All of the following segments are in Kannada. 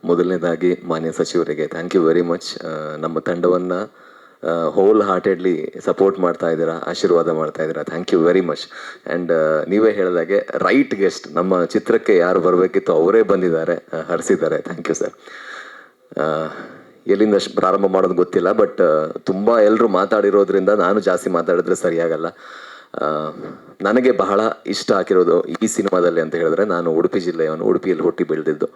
ಮೊದಲನೇದಾಗಿ ಮಾನ್ಯ ಸಚಿವರಿಗೆ ಥ್ಯಾಂಕ್ ಯು ವೆರಿ ಮಚ್. ನಮ್ಮ ತಂಡವನ್ನು ಹೋಲ್ ಹಾರ್ಟೆಡ್ಲಿ ಸಪೋರ್ಟ್ ಮಾಡ್ತಾ ಇದ್ದೀರಾ, ಆಶೀರ್ವಾದ ಮಾಡ್ತಾ ಇದ್ದೀರಾ. Thank you very much. And ನೀವೇ ಹೇಳಿದಾಗೆ ರೈಟ್ ಗೆಸ್ಟ್, ನಮ್ಮ ಚಿತ್ರಕ್ಕೆ ಯಾರು ಬರಬೇಕಿತ್ತು ಅವರೇ ಬಂದಿದ್ದಾರೆ, ಹರಿಸಿದ್ದಾರೆ. Thank you sir. ಎಲ್ಲಿಂದ ಪ್ರಾರಂಭ ಮಾಡೋದು ಗೊತ್ತಿಲ್ಲ, ಬಟ್ ತುಂಬ ಎಲ್ಲರೂ ಮಾತಾಡಿರೋದ್ರಿಂದ ನಾನು ಜಾಸ್ತಿ ಮಾತಾಡಿದ್ರೆ ಸರಿಯಾಗಲ್ಲ. ನನಗೆ ಬಹಳ ಇಷ್ಟ ಆಗಿರೋದು ಈ ಸಿನಿಮಾದಲ್ಲಿ ಅಂತ ಹೇಳಿದ್ರೆ, ನಾನು ಉಡುಪಿ ಜಿಲ್ಲೆಯವನು, ಉಡುಪಿಯಲ್ಲಿ ಹುಟ್ಟಿ ಬೆಳೆದಿದ್ದು.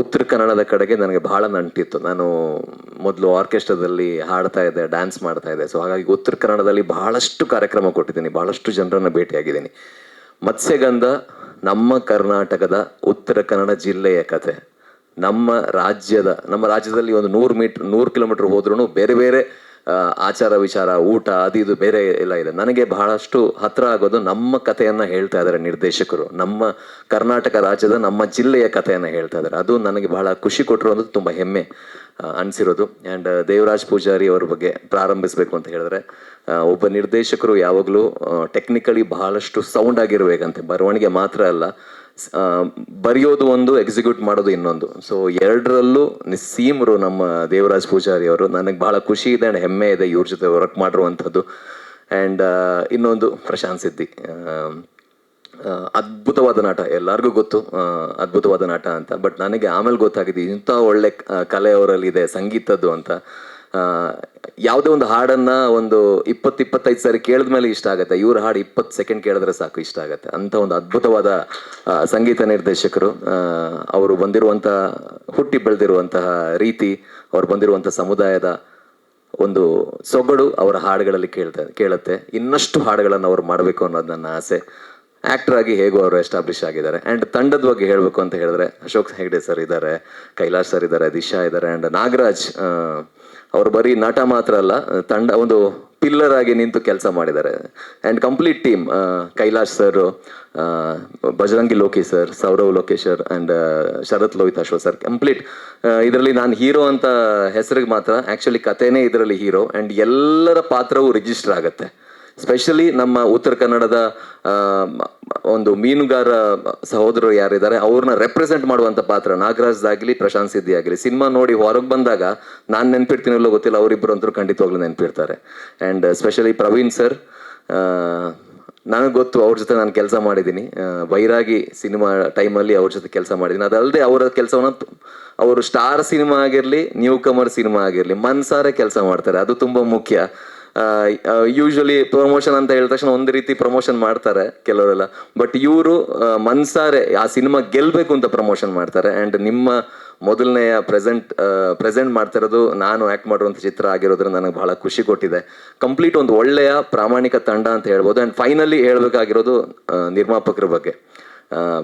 ಉತ್ತರ ಕನ್ನಡದ ಕಡೆಗೆ ನನಗೆ ಬಹಳ ನಂಟಿತ್ತು. ನಾನು ಮೊದಲು ಆರ್ಕೆಸ್ಟ್ರಾದಲ್ಲಿ ಹಾಡ್ತಾ ಇದ್ದೆ, ಡ್ಯಾನ್ಸ್ ಮಾಡ್ತಾ ಇದ್ದೆ. ಸೊ ಹಾಗಾಗಿ ಉತ್ತರ ಕನ್ನಡದಲ್ಲಿ ಬಹಳಷ್ಟು ಕಾರ್ಯಕ್ರಮ ಕೊಟ್ಟಿದ್ದೀನಿ, ಬಹಳಷ್ಟು ಜನರನ್ನು ಭೇಟಿಯಾಗಿದ್ದೀನಿ. ಮತ್ಸ್ಯಗಂಧ ನಮ್ಮ ಕರ್ನಾಟಕದ ಉತ್ತರ ಕನ್ನಡ ಜಿಲ್ಲೆಯ ಕತೆ. ನಮ್ಮ ರಾಜ್ಯದಲ್ಲಿ ಒಂದು 100 ಕಿಲೋಮೀಟರ್ ಹೋದ್ರೂ ಬೇರೆ ಬೇರೆ ಆಚಾರ ವಿಚಾರ, ಊಟ, ಅದು ಇದು ಬೇರೆ ಎಲ್ಲ ಇದೆ. ನನಗೆ ಬಹಳಷ್ಟು ಹತ್ರ ಆಗೋದು ನಮ್ಮ ಕಥೆಯನ್ನು ಹೇಳ್ತಾ ಇದ್ದಾರೆ ನಿರ್ದೇಶಕರು. ನಮ್ಮ ಕರ್ನಾಟಕ ರಾಜ್ಯದ ನಮ್ಮ ಜಿಲ್ಲೆಯ ಕಥೆಯನ್ನು ಹೇಳ್ತಾ ಇದ್ದಾರೆ. ಅದು ನನಗೆ ಬಹಳ ಖುಷಿ ಕೊಟ್ಟಿರೋದು, ತುಂಬ ಹೆಮ್ಮೆ ಅನಿಸಿರೋದು. ಆ್ಯಂಡ್ ದೇವರಾಜ್ ಪೂಜಾರಿ ಅವ್ರ ಬಗ್ಗೆ ಪ್ರಾರಂಭಿಸಬೇಕು ಅಂತ ಹೇಳಿದ್ರೆ, ಒಬ್ಬ ನಿರ್ದೇಶಕರು ಯಾವಾಗಲೂ ಟೆಕ್ನಿಕಲಿ ಬಹಳಷ್ಟು ಸೌಂಡ್ ಆಗಿರ್ಬೇಕಂತೆ. ಬರವಣಿಗೆ ಮಾತ್ರ ಅಲ್ಲ, ಬರೆಯೋದು ಒಂದು, ಎಕ್ಸಿಕ್ಯೂಟ್ ಮಾಡೋದು ಇನ್ನೊಂದು. ಸೊ ಎರಡರಲ್ಲೂ ನಿಸ್ಸೀಮರು ನಮ್ಮ ದೇವರಾಜ್ ಪೂಜಾರಿ ಅವರು. ನನಗೆ ಬಹಳ ಖುಷಿ ಇದೆ ಆ್ಯಂಡ್ ಹೆಮ್ಮೆ ಇದೆ ಇವ್ರ ಜೊತೆ ವರ್ಕ್ ಮಾಡಿರುವಂಥದ್ದು. ಆ್ಯಂಡ್ ಇನ್ನೊಂದು ಪ್ರಶಾಂತ್ ಸಿದ್ದಿ, ಅದ್ಭುತವಾದ ನಟ, ಎಲ್ಲರಿಗೂ ಗೊತ್ತು ಅದ್ಭುತವಾದ ನಟ ಅಂತ. ಬಟ್ ನನಗೆ ಆಮೇಲೆ ಗೊತ್ತಾಗಿದೆ ಇಂಥ ಒಳ್ಳೆ ಕಲೆ ಅವರಲ್ಲಿದೆ, ಸಂಗೀತದ್ದು ಅಂತ. ಯಾವುದೇ ಒಂದು ಹಾಡನ್ನು ಒಂದು 20-25 ಸಾರಿ ಕೇಳಿದ ಮೇಲೆ ಇಷ್ಟ ಆಗುತ್ತೆ. ಇವ್ರ ಹಾಡು 20 ಸೆಕೆಂಡ್ ಕೇಳಿದ್ರೆ ಸಾಕು, ಇಷ್ಟ ಆಗುತ್ತೆ. ಅಂಥ ಒಂದು ಅದ್ಭುತವಾದ ಸಂಗೀತ ನಿರ್ದೇಶಕರು. ಅವರು ಬಂದಿರುವಂಥ, ಹುಟ್ಟಿ ಬೆಳೆದಿರುವಂತಹ ರೀತಿ, ಅವ್ರು ಬಂದಿರುವಂಥ ಸಮುದಾಯದ ಒಂದು ಸೊಗಡು ಅವರ ಹಾಡುಗಳಲ್ಲಿ ಕೇಳುತ್ತೆ. ಇನ್ನಷ್ಟು ಹಾಡುಗಳನ್ನು ಅವ್ರು ಮಾಡಬೇಕು ಅನ್ನೋದು ನನ್ನ ಆಸೆ. ಆ್ಯಕ್ಟರ್ ಆಗಿ ಹೇಗೂ ಅವರು ಎಸ್ಟಾಬ್ಲಿಷ್ ಆಗಿದ್ದಾರೆ. ಆ್ಯಂಡ್ ತಂಡದ ಬಗ್ಗೆ ಹೇಳಬೇಕು ಅಂತ ಹೇಳಿದ್ರೆ, ಅಶೋಕ್ ಹೆಗ್ಡೆ ಸರ್ ಇದ್ದಾರೆ, ಕೈಲಾಶ್ ಸರ್ ಇದ್ದಾರೆ, ದಿಶಾ ಇದ್ದಾರೆ, ಆ್ಯಂಡ್ ನಾಗರಾಜ್ ಅವರು ಬರೀ ನಟ ಮಾತ್ರ ಅಲ್ಲ, ತಂಡ ಒಂದು ಪಿಲ್ಲರ್ ಆಗಿ ನಿಂತು ಕೆಲಸ ಮಾಡಿದ್ದಾರೆ. And complete team, Kailash sir, Bajrangi Loki sir, Sourav ಲೋಕೇಶರ್ and Sharath Lohithashwa sir, complete. ಇದರಲ್ಲಿ ನಾನು ಹೀರೋ ಅಂತ ಹೆಸರಿಗೆ ಮಾತ್ರ, ಆ್ಯಕ್ಚುಲಿ ಕಥೆನೇ ಇದರಲ್ಲಿ ಹೀರೋ. ಆ್ಯಂಡ್ ಎಲ್ಲರ ಪಾತ್ರವೂ ರಿಜಿಸ್ಟರ್ ಆಗುತ್ತೆ. ಸ್ಪೆಷಲಿ ನಮ್ಮ ಉತ್ತರ ಕನ್ನಡದ ಒಂದು ಮೀನುಗಾರ ಸಹೋದರರು ಯಾರಿದ್ದಾರೆ ಅವ್ರನ್ನ ರೆಪ್ರೆಸೆಂಟ್ ಮಾಡುವಂಥ ಪಾತ್ರ ನಾಗರಾಜ್ ಆಗಲಿ, ಪ್ರಶಾಂತ್ ಸಿದ್ದಿ ಆಗಲಿ. ಸಿನಿಮಾ ನೋಡಿ ಹೊರಗೆ ಬಂದಾಗ ನಾನು ನೆನ್ಪಿಡ್ತೀನಲ್ಲೋ ಗೊತ್ತಿಲ್ಲ, ಅವರಿಬ್ಬರು ಅಂತೂ ಖಂಡಿತವಾಗ್ಲೂ ನೆನ್ಪಿರ್ತಾರೆ. ಆ್ಯಂಡ್ ಸ್ಪೆಷಲಿ ಪ್ರವೀಣ್ ಸರ್, ನನಗೆ ಗೊತ್ತು, ಅವ್ರ ಜೊತೆ ನಾನು ಕೆಲಸ ಮಾಡಿದ್ದೀನಿ. ಬೈರಾಗಿ ಸಿನಿಮಾ ಟೈಮಲ್ಲಿ ಅವ್ರ ಜೊತೆ ಕೆಲಸ ಮಾಡಿದ್ದೀನಿ. ಅದಲ್ಲದೆ ಅವರ ಕೆಲಸವನ್ನು ಅವರು ಸ್ಟಾರ್ ಸಿನಿಮಾ ಆಗಿರಲಿ, ನ್ಯೂ ಕಮರ್ ಸಿನಿಮಾ ಆಗಿರಲಿ, ಮನ್ಸಾರೆ ಕೆಲಸ ಮಾಡ್ತಾರೆ. ಅದು ತುಂಬ ಮುಖ್ಯ. ಯೂಶ್ವಲಿ ಪ್ರಮೋಷನ್ ಅಂತ ಹೇಳಿದ ತಕ್ಷಣ ಒಂದು ರೀತಿ ಪ್ರಮೋಷನ್ ಮಾಡ್ತಾರೆ ಕೆಲವರೆಲ್ಲ, ಬಟ್ ಇವರು ಮನ್ಸಾರೆ ಆ ಸಿನಿಮಾ ಗೆಲ್ಲಬೇಕು ಅಂತ ಪ್ರಮೋಷನ್ ಮಾಡ್ತಾರೆ. ಆ್ಯಂಡ್ ನಿಮ್ಮ ಮೊದಲನೆಯ ಪ್ರೆಸೆಂಟ್ ಮಾಡ್ತಿರೋದು ನಾನು ಆ್ಯಕ್ಟ್ ಮಾಡಿರುವಂಥ ಚಿತ್ರ ಆಗಿರೋದ್ರಿಂದ ನನಗೆ ಬಹಳ ಖುಷಿ ಕೊಟ್ಟಿದೆ. ಕಂಪ್ಲೀಟ್ ಒಂದು ಒಳ್ಳೆಯ ಪ್ರಾಮಾಣಿಕ ತಂಡ ಅಂತ ಹೇಳ್ಬೋದು. ಆ್ಯಂಡ್ ಫೈನಲಿ ಹೇಳಬೇಕಾಗಿರೋದು ನಿರ್ಮಾಪಕರ ಬಗ್ಗೆ,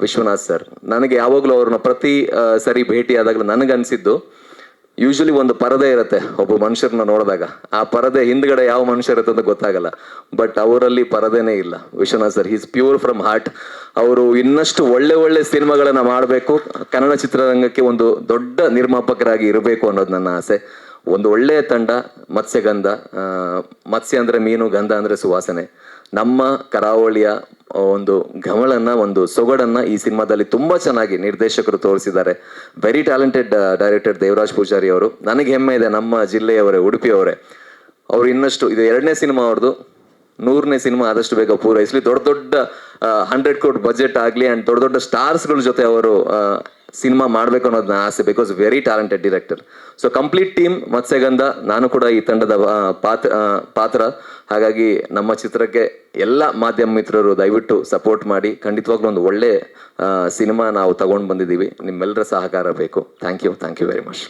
ವಿಶ್ವನಾಥ್ ಸರ್. ನನಗೆ ಯಾವಾಗಲೂ ಅವ್ರನ್ನ ಪ್ರತಿ ಸರಿ ಭೇಟಿ ಆದಾಗಲೂ ನನಗನ್ಸಿದ್ದು, ಯೂಶ್ವಲಿ ಒಂದು ಪರದೆ ಇರುತ್ತೆ ಒಬ್ಬ ಮನುಷ್ಯರನ್ನ ನೋಡಿದಾಗ, ಆ ಪರದೆ ಹಿಂದ್ಗಡೆ ಯಾವ ಮನುಷ್ಯ ಇರುತ್ತೆ ಅಂತ ಗೊತ್ತಾಗಲ್ಲ. ಬಟ್ ಅವರಲ್ಲಿ ಪರದೆನೇ ಇಲ್ಲ. Vishwanath sir, is pure from heart. ಅವರು ಇನ್ನಷ್ಟು ಒಳ್ಳೆ ಸಿನಿಮಾಗಳನ್ನ ಮಾಡಬೇಕು, ಕನ್ನಡ ಚಿತ್ರರಂಗಕ್ಕೆ ಒಂದು ದೊಡ್ಡ ನಿರ್ಮಾಪಕರಾಗಿ ಇರಬೇಕು ಅನ್ನೋದು ನನ್ನ ಆಸೆ. ಒಂದು ಒಳ್ಳೆಯ ತಂಡ, ಮತ್ಸ್ಯಗಂಧ. ಮತ್ಸ್ಯ ಅಂದರೆ ಮೀನು, ಗಂಧ ಅಂದರೆ ಸುವಾಸನೆ. ನಮ್ಮ ಕರಾವಳಿಯ ಒಂದು ಘಮಳನ್ನ, ಒಂದು ಸೊಗಡನ್ನ ಈ ಸಿನಿಮಾದಲ್ಲಿ ತುಂಬಾ ಚೆನ್ನಾಗಿ ನಿರ್ದೇಶಕರು ತೋರಿಸಿದ್ದಾರೆ. Very talented director Devaraj Poojari ಅವರು. ನನಗೆ ಹೆಮ್ಮೆ ಇದೆ, ನಮ್ಮ ಜಿಲ್ಲೆಯವರೇ, ಉಡುಪಿಯವರೇ. ಅವರು ಇನ್ನಷ್ಟು, ಇದು 2ನೇ ಸಿನಿಮಾ ಅವ್ರದ್ದು, 100ನೇ ಸಿನಿಮಾ ಆದಷ್ಟು ಬೇಗ ಪೂರೈಸಲಿ. ದೊಡ್ಡ 100 crore ಬಜೆಟ್ ಆಗಲಿ, ಆ್ಯಂಡ್ ದೊಡ್ಡ ಸ್ಟಾರ್ಸ್ಗಳ ಜೊತೆ ಅವರು ಸಿನಿಮಾ ಮಾಡಬೇಕು ಅನ್ನೋದು ನನ್ನ ಆಸೆ. Because very talented director. So complete team Matsyagandha. ನಾನು ಕೂಡ ಈ ತಂಡದ ಪಾತ್ರ. ಹಾಗಾಗಿ ನಮ್ಮ ಚಿತ್ರಕ್ಕೆ ಎಲ್ಲ ಮಾಧ್ಯಮ ಮಿತ್ರರು ದಯವಿಟ್ಟು ಸಪೋರ್ಟ್ ಮಾಡಿ. ಖಂಡಿತವಾಗ್ಲೂ ಒಂದು ಒಳ್ಳೆ ಸಿನಿಮಾ ನಾವು ತಗೊಂಡು ಬಂದಿದ್ದೀವಿ. ನಿಮ್ಮೆಲ್ಲರ ಸಹಕಾರ ಬೇಕು. Thank you very much.